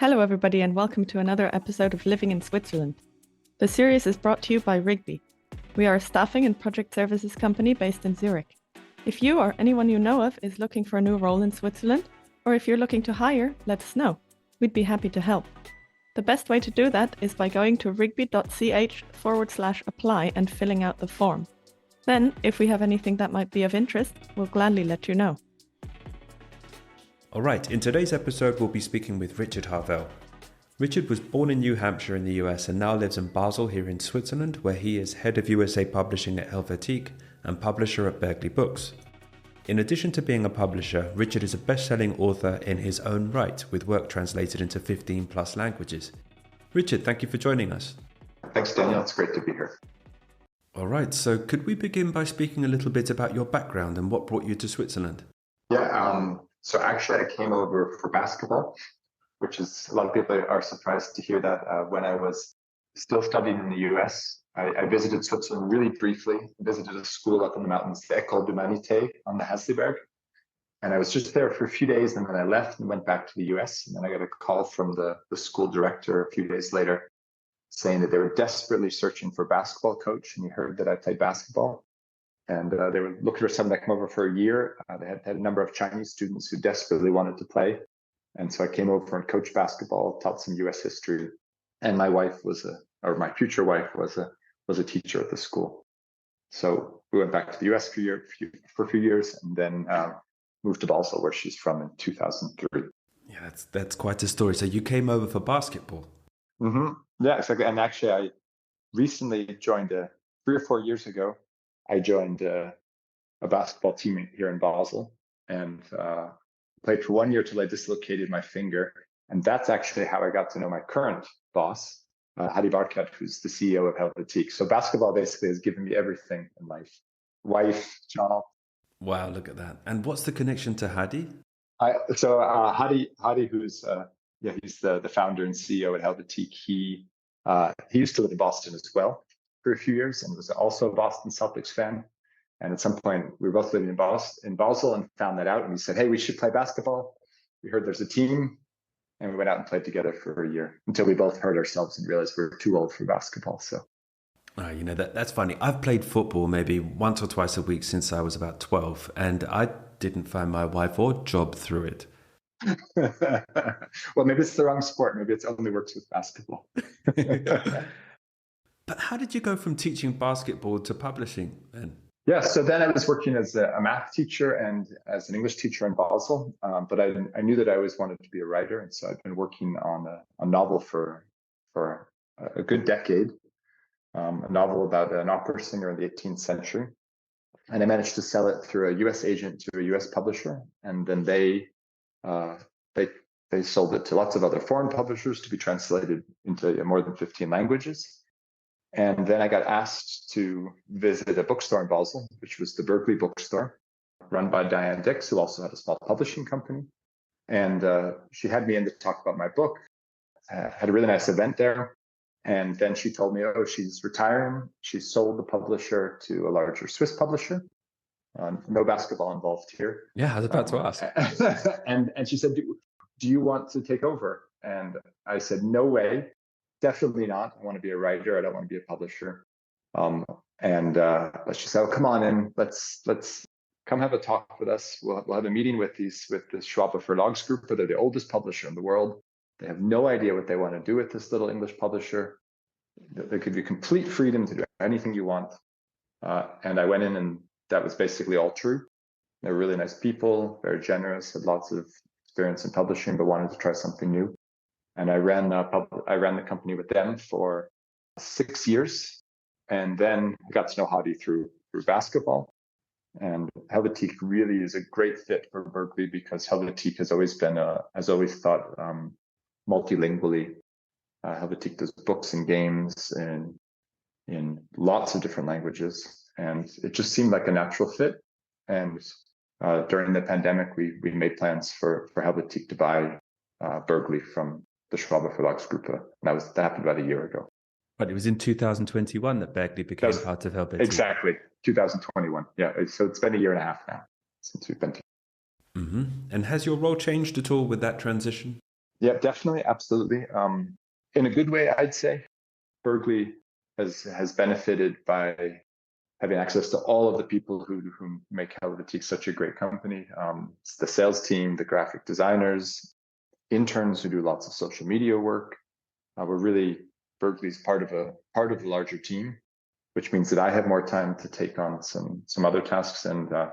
Hello, everybody, and welcome to another episode of Living in Switzerland. The series is brought to you by Rigby. We are a staffing and project services company based in Zurich. If you or anyone you know of is looking for a new role in Switzerland, or if you're looking to hire, let us know. We'd be happy to help. The best way to do that is by going to rigby.ch/apply and filling out the form. Then, if we have anything that might be of interest, we'll gladly let you know. All right, in today's episode, we'll be speaking with Richard Harvell. Richard was born in New Hampshire in the US and now lives in Basel here in Switzerland, where he is head of USA publishing at Helvetiq and publisher at Bergli Books. In addition to being a publisher, Richard is a best-selling author in his own right, with work translated into 15 plus languages. Richard, thank you for joining us. Thanks, Daniel. It's great to be here. All right, so could we begin by speaking a little bit about your background and what brought you to Switzerland? So actually I came over for basketball, which is, a lot of people are surprised to hear that. When I was still studying in the US, I visited Switzerland really briefly, visited a school up in the mountains, the École d'Humanité on the Hasleyberg. And I was just there for a few days, and then I left and went back to the US. And then I got a call from the school director a few days later saying that they were desperately searching for a basketball coach. And he heard that I played basketball. And they were looking for someone to come over for a year. They had a number of Chinese students who desperately wanted to play. And so I came over and coached basketball, taught some US history. And my wife my future wife was a teacher at the school. So we went back to the US for a few years and then moved to Basel, where she's from, in 2003. Yeah, that's quite a story. So you came over for basketball? Mm-hmm. Yeah, exactly. And actually, I recently joined 3 or 4 years ago. I joined a basketball team here in Basel and played for 1 year till I dislocated my finger. And that's actually how I got to know my current boss, Harvell, who's the CEO of Helvetiq. So basketball basically has given me everything in life. Wife, job. Wow, look at that. And what's the connection to Hadi? Hadi, who's he's the founder and CEO at Helvetiq. He used to live in Boston as well for a few years and was also a Boston Celtics fan. And at some point, we were both living in Basel and found that out. And we said, hey, we should play basketball. We heard there's a team. And we went out and played together for a year until we both hurt ourselves and realized we were too old for basketball. So, that's funny. I've played football maybe once or twice a week since I was about 12. And I didn't find my wife or job through it. Well, maybe it's the wrong sport. Maybe it only works with basketball. But how did you go from teaching basketball to publishing then? Yeah, so then I was working as a math teacher and as an English teacher in Basel, but I knew that I always wanted to be a writer, and so I've been working on a novel for a good decade, a novel about an opera singer in the 18th century, and I managed to sell it through a U.S. agent to a U.S. publisher, and then they sold it to lots of other foreign publishers to be translated into more than 15 languages. And then I got asked to visit a bookstore in Basel, which was the Bergli Bookstore, run by Diane Dix, who also had a small publishing company. And she had me in to talk about my book, had a really nice event there. And then she told me, she's retiring. She sold the publisher to a larger Swiss publisher. No basketball involved here. Yeah, I was about to ask. And she said, do you want to take over? And I said, no way. Definitely not. I want to be a writer. I don't want to be a publisher. She said, come on in. Let's come have a talk with us. We'll have a meeting with the Schwabe Verlags Group. They're the oldest publisher in the world. They have no idea what they want to do with this little English publisher. They give you complete freedom to do anything you want. And I went in, and that was basically all true. They're really nice people, very generous, had lots of experience in publishing, but wanted to try something new. And I ran the company with them for 6 years, and then I got to know Hadi through basketball. And Helvetiq really is a great fit for Bergli because Helvetiq has always thought multilingually. Helvetiq does books and games in lots of different languages, and it just seemed like a natural fit. And during the pandemic, we made plans for Helvetiq to buy Bergli from the Schwabe Verlags Group. That happened about a year ago. But it was in 2021 that Bergli became part of Helvetiq. Exactly, 2021. Yeah, so it's been a year and a half now since we've been. Mm-hmm. And has your role changed at all with that transition? Yeah, definitely, absolutely. In a good way, I'd say. Bergli has benefited by having access to all of the people who make Helvetiq such a great company. It's the sales team, the graphic designers, interns who do lots of social media work. We're really Bergli's part of a larger team, which means that I have more time to take on some other tasks, and that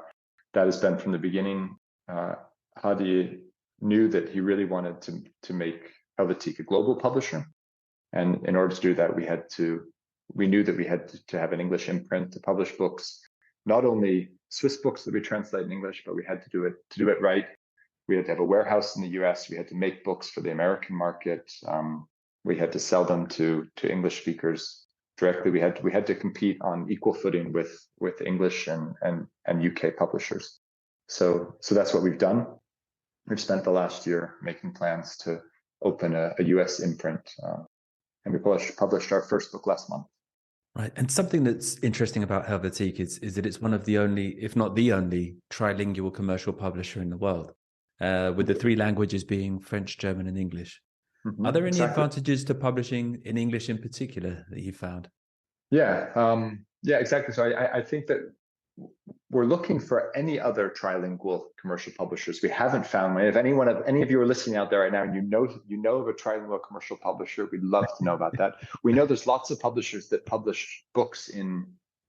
has been from the beginning. Hadi knew that he really wanted to make Helvetiq a global publisher, and in order to do that, we knew that we had to have an English imprint to publish books, not only Swiss books that we translate in English, but we had to do it right. We had to have a warehouse in the US. We had to make books for the American market. We had to sell them to English speakers directly. We had to compete on equal footing with English and UK publishers. So that's what we've done. We've spent the last year making plans to open a US imprint, and we published our first book last month. Right. And something that's interesting about Helvetiq is that it's one of the only, if not the only, trilingual commercial publisher in the world, with the three languages being French, German, and English. Mm-hmm, Are there any exactly. advantages to publishing in English in particular that you found? Yeah, exactly. So I think that we're looking for any other trilingual commercial publishers. We haven't found one. If any of you are listening out there right now, and you know of a trilingual commercial publisher, we'd love to know about that. We know there's lots of publishers that publish books in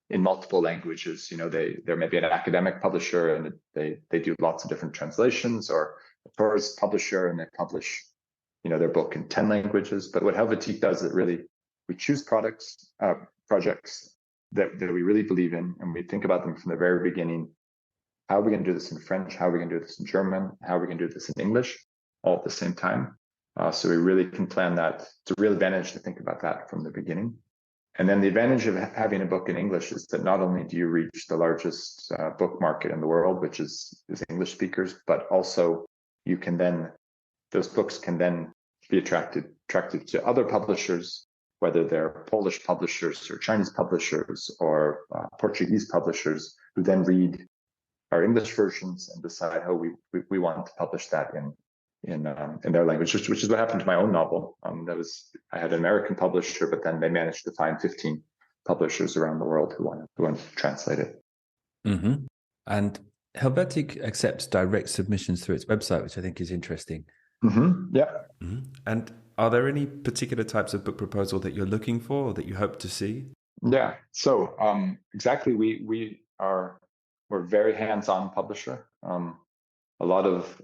multiple languages. You know, there may be an academic publisher and they do lots of different translations, or a tourist publisher and they publish, you know, their book in 10 languages. But what Helvetiq does is really we choose projects that we really believe in, and we think about them from the very beginning. How are we going to do this in French? How are we going to do this in German? How are we going to do this in English, all at the same time? So we really can plan that. It's a real advantage to think about that from the beginning. And then the advantage of having a book in English is that not only do you reach the largest book market in the world, which is English speakers, but also you can then, those books can then be attracted to other publishers, whether they're Polish publishers or Chinese publishers or Portuguese publishers, who then read our English versions and decide how we want to publish that in their language, which is what happened to my own novel. I had an American publisher, but then they managed to find 15 publishers around the world who wanted to translate it. Mm-hmm. And Helvetiq accepts direct submissions through its website, which I think is interesting. Mm-hmm. Yeah. Mm-hmm. And are there any particular types of book proposal that you're looking for or that you hope to see? Yeah. So exactly, we're very hands-on publisher. A lot of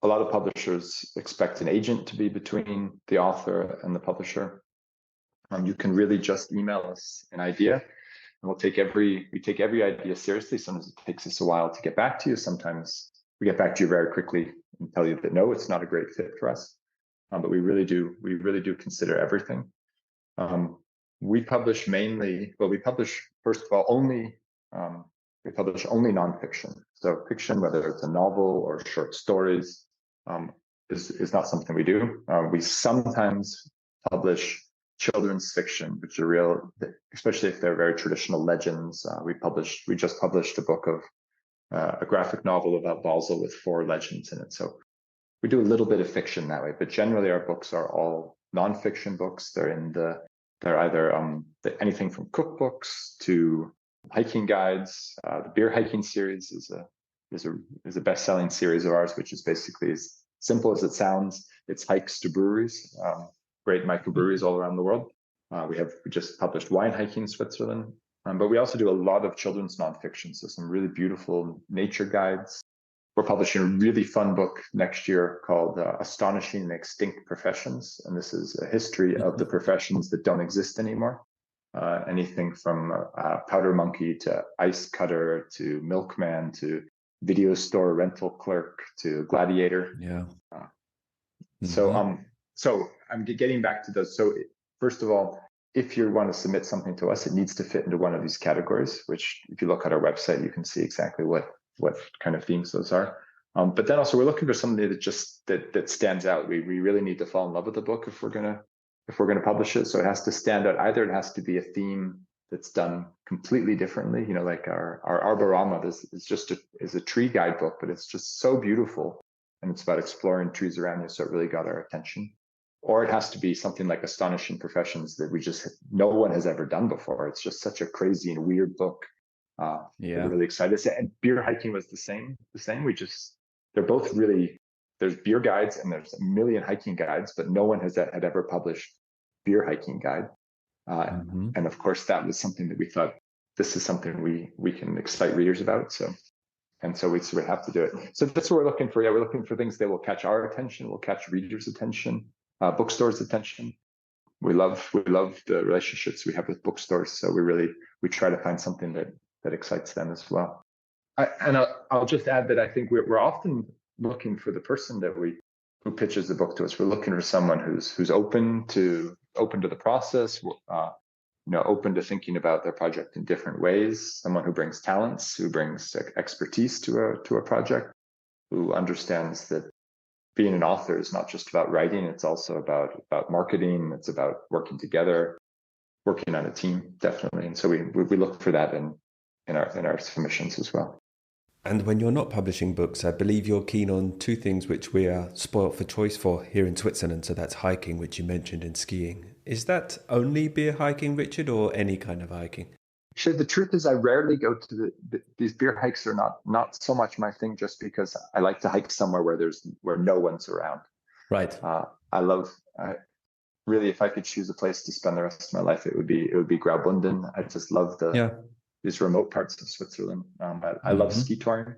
publishers expect an agent to be between the author and the publisher. You can really just email us an idea, and we take every idea seriously. Sometimes it takes us a while to get back to you. Sometimes we get back to you very quickly and tell you that no, it's not a great fit for us. But we really do consider everything. We publish first of all only nonfiction. So fiction, whether it's a novel or short stories, is not something we do. We sometimes publish children's fiction, which are real, especially if they're very traditional legends. We just published a book of a graphic novel about Basel with 4 legends in it. So we do a little bit of fiction that way, but generally our books are all nonfiction books. They're either anything from cookbooks to hiking guides. The beer hiking series is a best-selling series of ours, which is basically as simple as it sounds. It's hikes to breweries, great microbreweries all around the world. We just published wine hiking in Switzerland, but we also do a lot of children's nonfiction. So some really beautiful nature guides. We're publishing a really fun book next year called Astonishing and Extinct Professions. And this is a history of the professions that don't exist anymore. Anything from powder monkey to ice cutter to milkman to video store rental clerk to gladiator. Yeah. So I'm getting back to those. So first of all, if you want to submit something to us, it needs to fit into one of these categories, which if you look at our website, you can see exactly what kind of themes those are. But then also we're looking for somebody that stands out. We really need to fall in love with the book if we're gonna publish it. So it has to stand out. Either it has to be a theme that's done completely differently. You know, like our Arborama is a tree guidebook, but it's just so beautiful and it's about exploring trees around you. So it really got our attention. Or it has to be something like Astonishing Professions that no one has ever done before. It's just such a crazy and weird book. We're really excited. And beer hiking was the same. They're both really, there's beer guides and there's a million hiking guides, but no one had ever published beer hiking guide. And of course, that was something that we thought, this is something we can excite readers about. So we have to do it. So that's what we're looking for. Yeah, we're looking for things that will catch our attention, will catch readers' attention, bookstores' attention. We love the relationships we have with bookstores. So we try to find something that excites them as well. I'll just add that I think we're often looking for the person who pitches the book to us. We're looking for someone who's open to the process, open to thinking about their project in different ways. Someone who brings talents, who brings expertise to a project, who understands that being an author is not just about writing; it's also about marketing. It's about working together, working on a team, definitely. And so we look for that in our submissions as well. And when you're not publishing books, I believe you're keen on two things which we are spoilt for choice for here in Switzerland. So that's hiking, which you mentioned, and skiing. Is that only beer hiking, Richard, or any kind of hiking? Sure. The truth is, I rarely go to these beer hikes are not so much my thing, just because I like to hike somewhere where no one's around. Right. Really, if I could choose a place to spend the rest of my life, it would be Graubünden. I just love these remote parts of Switzerland. I love ski touring.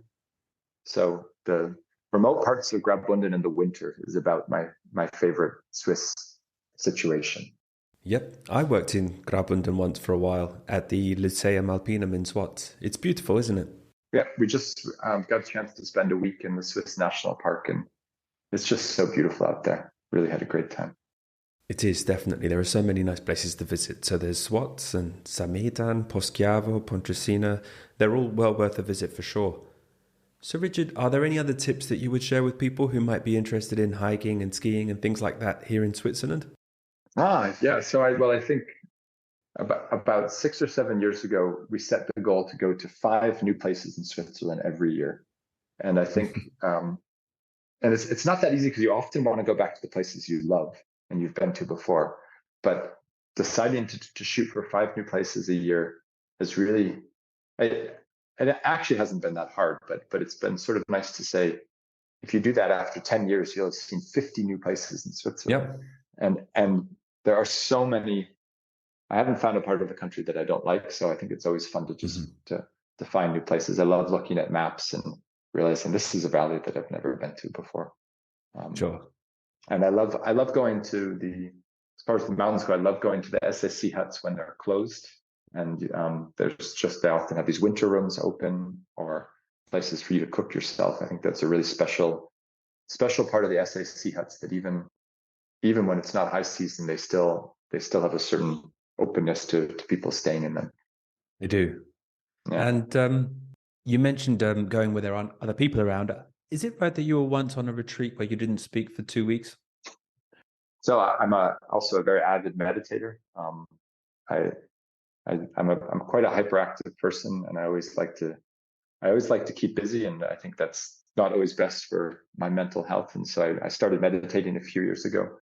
So the remote parts of Graubünden in the winter is about my favorite Swiss situation. Yep, I worked in Graubünden once for a while at the Lyceum Alpinum in Swat. It's beautiful, isn't it? Yeah, we just got a chance to spend a week in the Swiss National Park, and it's just so beautiful out there. Really had a great time. It is, definitely. There are so many nice places to visit. So there's Swat and Samedan, Poschiavo, Pontresina. They're all well worth a visit for sure. So Richard, are there any other tips that you would share with people who might be interested in hiking and skiing and things like that here in Switzerland? Yeah. So I think about 6 or 7 years ago, we set the goal to go to 5 new places in Switzerland every year. And I think, and it's not that easy because you often want to go back to the places you love and you've been to before. But deciding to shoot for 5 new places a year is really, it actually hasn't been that hard, but it's been sort of nice to say, if you do that after 10 years, you'll have seen 50 new places in Switzerland. Yep. And there are so many. I haven't found a part of the country that I don't like, so I think it's always fun to just to find new places. I love looking at maps and realizing this is a valley that I've never been to before. Sure. And I love going to as far as the mountains go, I love going to the SSC huts when they're closed. And they often have these winter rooms open or places for you to cook yourself. I think that's a really special part of the SSC huts, that even when it's not high season, they still have a certain openness to people staying in them. They do. Yeah. And you mentioned going where there aren't other people around. Is it right that you were once on a retreat where you didn't speak for 2 weeks? So I'm also a very avid meditator. I'm quite a hyperactive person, and I always like to keep busy, and I think that's not always best for my mental health. And so I started meditating a few years ago.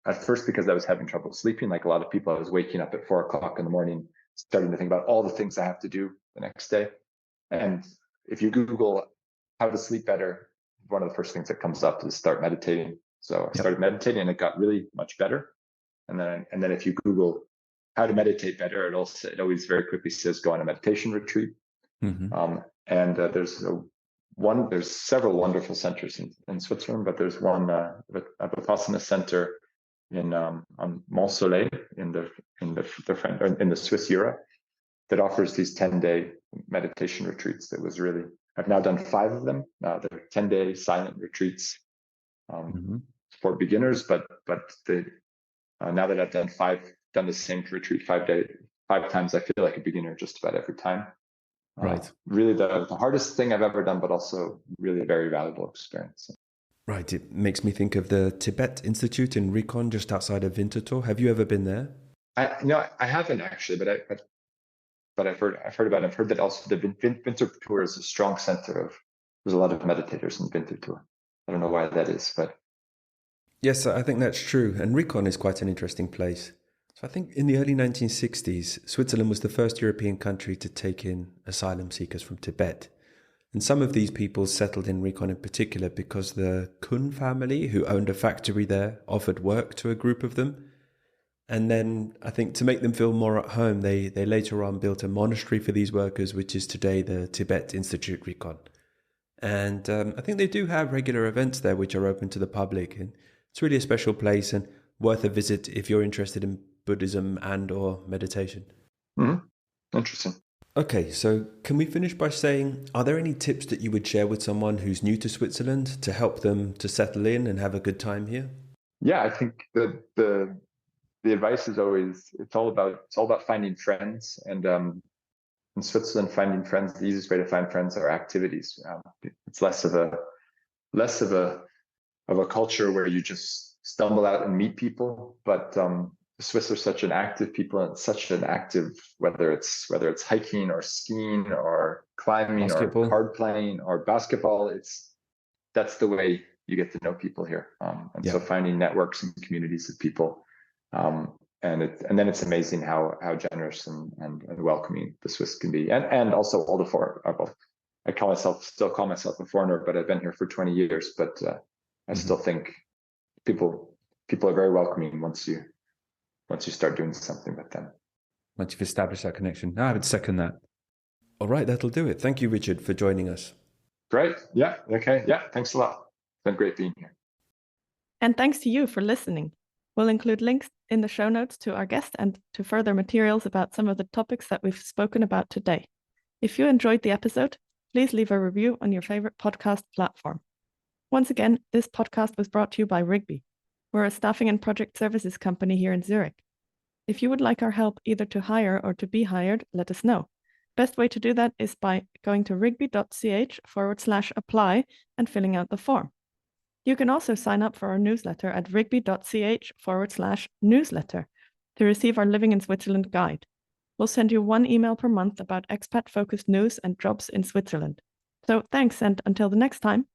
At first, because I was having trouble sleeping, like a lot of people, I was waking up at 4:00 in the morning, starting to think about all the things I have to do the next day. And if you Google how to sleep better, one of the first things that comes up is start meditating. So I started meditating, and it got really much better. And then if you Google how to meditate better, it always very quickly says go on a meditation retreat. There's several wonderful centers in Switzerland, but there's one a Vipassana center on Mont Soleil in the Swiss Jura that offers these 10-day meditation retreats. I've now done 5 of them. They're 10-day silent retreats for beginners, but now that I've done the same retreat 5 times, I feel like a beginner just about every time. Right. Really the hardest thing I've ever done, but also really a very valuable experience. Right. It makes me think of the Tibet Institute in Rikon, just outside of Winterthur. Have you ever been there? I haven't actually, but I've heard about it. I've heard that also the Winterthur is a strong center there's a lot of meditators in Winterthur. I don't know why that is, but Yes, I think that's true. And Rikon is quite an interesting place. So I think in the early 1960s, Switzerland was the first European country to take in asylum seekers from Tibet. And some of these people settled in Rikon in particular because the Kun family, who owned a factory there, offered work to a group of them. And then I think to make them feel more at home, they later on built a monastery for these workers, which is today the Tibet Institute Rikon. And I think they do have regular events there which are open to the public. And it's really a special place and worth a visit if you're interested in Buddhism and or meditation. Interesting. Okay, so can we finish by saying, are there any tips that you would share with someone who's new to Switzerland to help them to settle in and have a good time here? Yeah, I think the advice is always it's all about finding friends, and in Switzerland, finding friends, the easiest way to find friends are activities. It's less of a culture where you just stumble out and meet people, but the Swiss are such an active people, and such an active, whether it's hiking or skiing or climbing Basketball. or card playing or basketball. That's the way you get to know people here. So finding networks and communities of people, and then it's amazing how generous and welcoming the Swiss can be, and also all the foreign. I still call myself a foreigner, but I've been here for 20 years. But I still think people are very welcoming once you start doing something with them. Once you've established that connection. I would second that. All right, that'll do it. Thank you, Richard, for joining us. Great. Yeah. Okay. Yeah. Thanks a lot. It's been great being here. And thanks to you for listening. We'll include links in the show notes to our guest and to further materials about some of the topics that we've spoken about today. If you enjoyed the episode, please leave a review on your favorite podcast platform. Once again, this podcast was brought to you by Rigby. We're a staffing and project services company here in Zurich. If you would like our help either to hire or to be hired, let us know. Best way to do that is by going to rigby.ch/apply and filling out the form. You can also sign up for our newsletter at rigby.ch/newsletter to receive our Living in Switzerland guide. We'll send you one email per month about expat-focused news and jobs in Switzerland. So thanks, and until the next time.